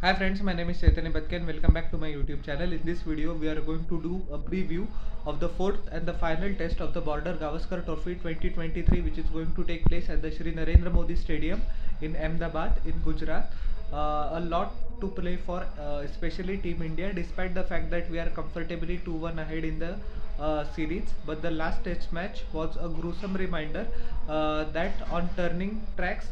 Hi friends, my name is Chaitanya Batke and welcome back to my YouTube channel. In this video, we are going to do a preview of the fourth and the final test of the Border Gavaskar Trophy 2023, which is going to take place at the Shri Narendra Modi Stadium in Ahmedabad in Gujarat. A lot to play for, especially Team India, despite the fact that we are comfortably 2-1 ahead in the series. But the last test match was a gruesome reminder that on turning tracks,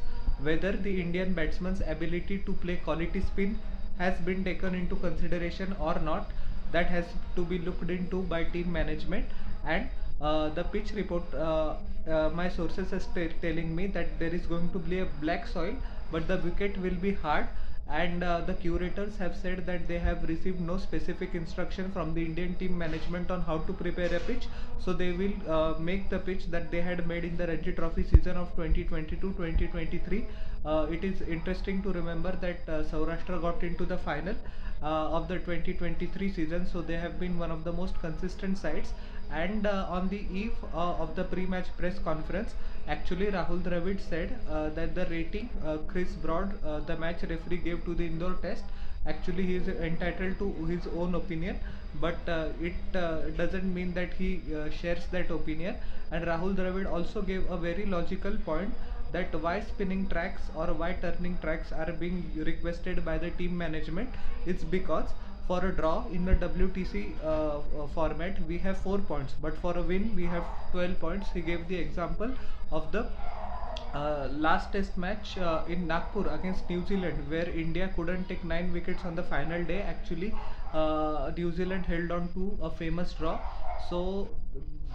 whether the Indian batsman's ability to play quality spin has been taken into consideration or not, that has to be looked into by team management. And the pitch report, my sources are telling me that there is going to be a black soil, but the wicket will be hard. And the curators have said that they have received no specific instruction from the Indian team management on how to prepare a pitch, so they will make the pitch that they had made in the Ranji Trophy season of 2022-2023. It is interesting to remember that Saurashtra got into the final of the 2023 season, so they have been one of the most consistent sides. And on the eve of the pre-match press conference, actually Rahul Dravid said that the rating Chris Broad, the match referee, gave to the Indore test, actually he is entitled to his own opinion, but it doesn't mean that he shares that opinion. And Rahul Dravid also gave a very logical point that why spinning tracks or why turning tracks are being requested by the team management. It's because for a draw in the WTC format we have 4 points, but for a win we have 12 points. He gave the example of the last test match in Nagpur against New Zealand, where India couldn't take 9 wickets on the final day. Actually, New Zealand held on to a famous draw. So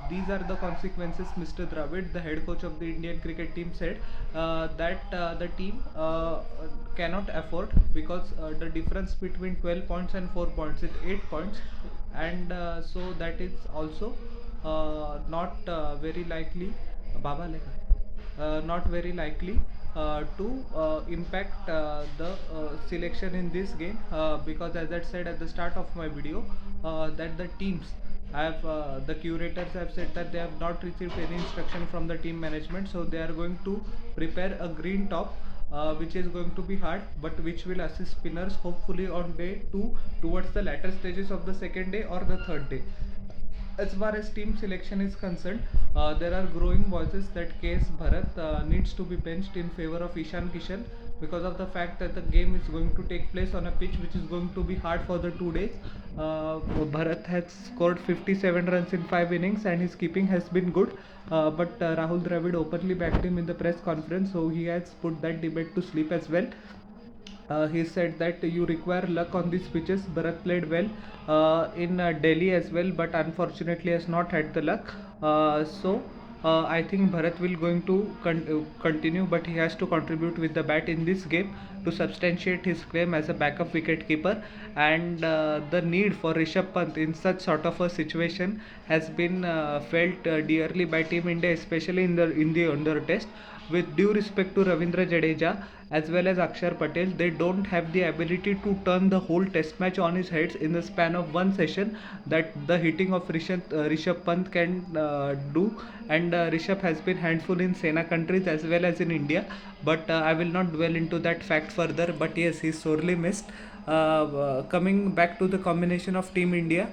these are the consequences. Mr. Dravid, the head coach of the Indian cricket team, said that the team cannot afford, because the difference between 12 points and 4 points is 8 points, and so that is also not very likely. Baba Lekha not very likely to impact the selection in this game, because as I said at the start of my video, that the teams have the curators have said that they have not received any instruction from the team management, so they are going to prepare a green top, which is going to be hard, but which will assist spinners hopefully on day 2 towards the latter stages of the second day or the third day. As far as team selection is concerned, there are growing voices that KS Bharat needs to be benched in favor of Ishan Kishan, because of the fact that the game is going to take place on a pitch which is going to be hard for the 2 days. Bharat has scored 57 runs in 5 innings and his keeping has been good, but Rahul Dravid openly backed him in the press conference, so he has put that debate to sleep as well. He said that you require luck on these pitches. Bharat played well in Delhi as well, but unfortunately has not had the luck. So I think Bharat will going to continue, but he has to contribute with the bat in this game to substantiate his claim as a backup wicket keeper. And the need for Rishabh Pant in such sort of a situation has been felt dearly by Team India, especially in the under test. With due respect to Ravindra Jadeja as well as Akshar Patel, they don't have the ability to turn the whole test match on his heads in the span of one session that the hitting of Rishabh Pant can do. And Rishabh has been handful in Sena countries as well as in India, but I will not dwell into that fact further. But yes, he's sorely missed. Coming back to the combination of Team India,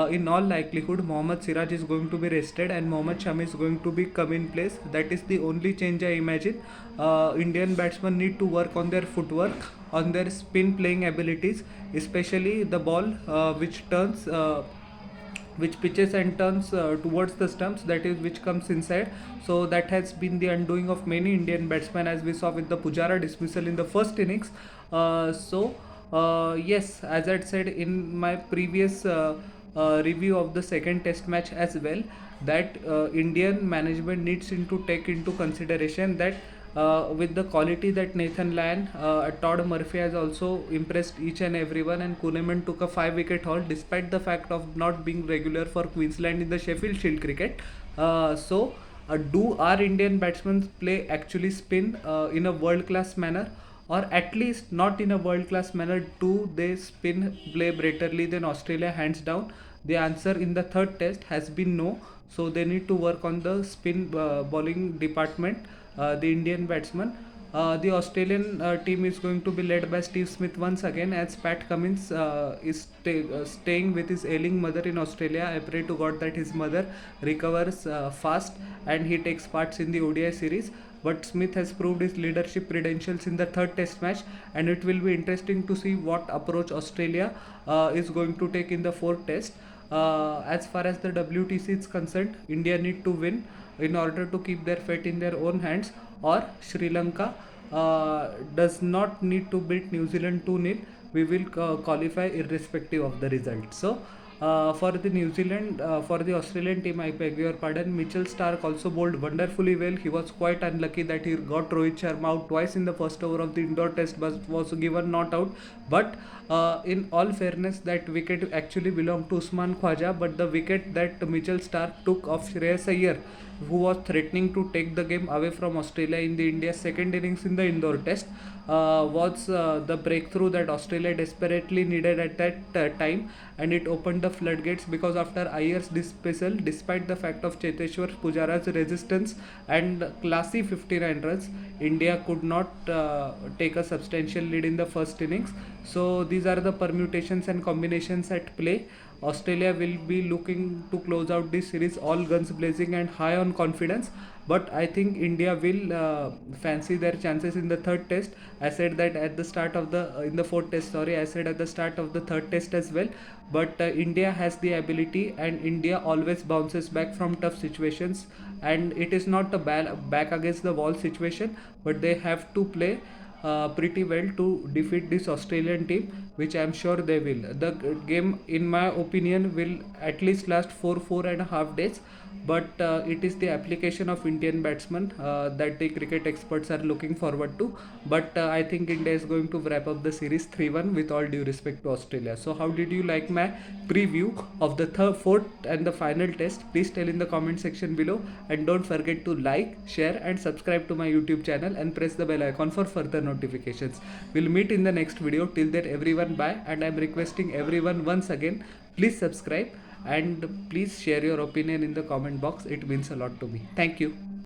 in all likelihood Mohammad Siraj is going to be rested and Mohammad Shami is going to be come in place. That is the only change I imagine. Indian batsmen need to work on their footwork, on their spin playing abilities, especially the ball which turns which pitches and turns towards the stumps, that is which comes inside. So that has been the undoing of many Indian batsmen, as we saw with the Pujara dismissal in the first innings. Yes, as I said in my previous review of the second test match as well, that Indian management needs to take into consideration that with the quality that Nathan Lyon, Todd Murphy has also impressed each and everyone, and Kuhneman took a 5-wicket haul despite the fact of not being regular for Queensland in the Sheffield Shield cricket. Do our Indian batsmen play actually spin in a world class manner? Or at least not in a world class manner, do they spin play betterly than Australia hands down? The answer in the third test has been no. So they need to work on the spin bowling department, the Indian batsmen. The Australian team is going to be led by Steve Smith once again, as Pat Cummins is staying with his ailing mother in Australia. I pray to God that his mother recovers fast and he takes parts in the ODI series. But Smith has proved his leadership credentials in the third test match, and it will be interesting to see what approach Australia is going to take in the fourth test. As far as the WTC is concerned, India need to win in order to keep their fate in their own hands, or Sri Lanka does not need to beat New Zealand 2-0. We will qualify irrespective of the result. So for the New Zealand, for the Australian team, I beg your pardon, Mitchell Starc also bowled wonderfully well. He was quite unlucky that he got Rohit Sharma out twice in the first over of the indoor test, but was given not out. But in all fairness, that wicket actually belonged to Usman Khwaja, but the wicket that Mitchell Starc took of Shreyas Iyer, who was threatening to take the game away from Australia in the India's second innings in the indoor test, was the breakthrough that Australia desperately needed at that time, and it opened the floodgates, because after Iyer's dismissal, despite the fact of Cheteshwar Pujara's resistance and classy 59 runs, India could not take a substantial lead in the first innings. So these are the permutations and combinations at play. Australia will be looking to close out this series all guns blazing and high on confidence, but I think India will fancy their chances in the third test. I said that at the start of the in the fourth test, sorry, I said at the start of the third test as well. But India has the ability, and India always bounces back from tough situations, and it is not a back against the wall situation, but they have to play pretty well to defeat this Australian team, which I am sure they will. The game, in my opinion, will at least last 4.5 days, but it is the application of Indian batsmen that the cricket experts are looking forward to. But I think India is going to wrap up the series 3-1 with all due respect to Australia. So how did you like my preview of the fourth and the final test? Please tell in the comment section below, and don't forget to like, share and subscribe to my YouTube channel, and press the bell icon for further notifications. We'll meet in the next video. Till then, everyone, bye, and I'm requesting everyone once again, please subscribe and please share your opinion in the comment box. It means a lot to me. Thank you.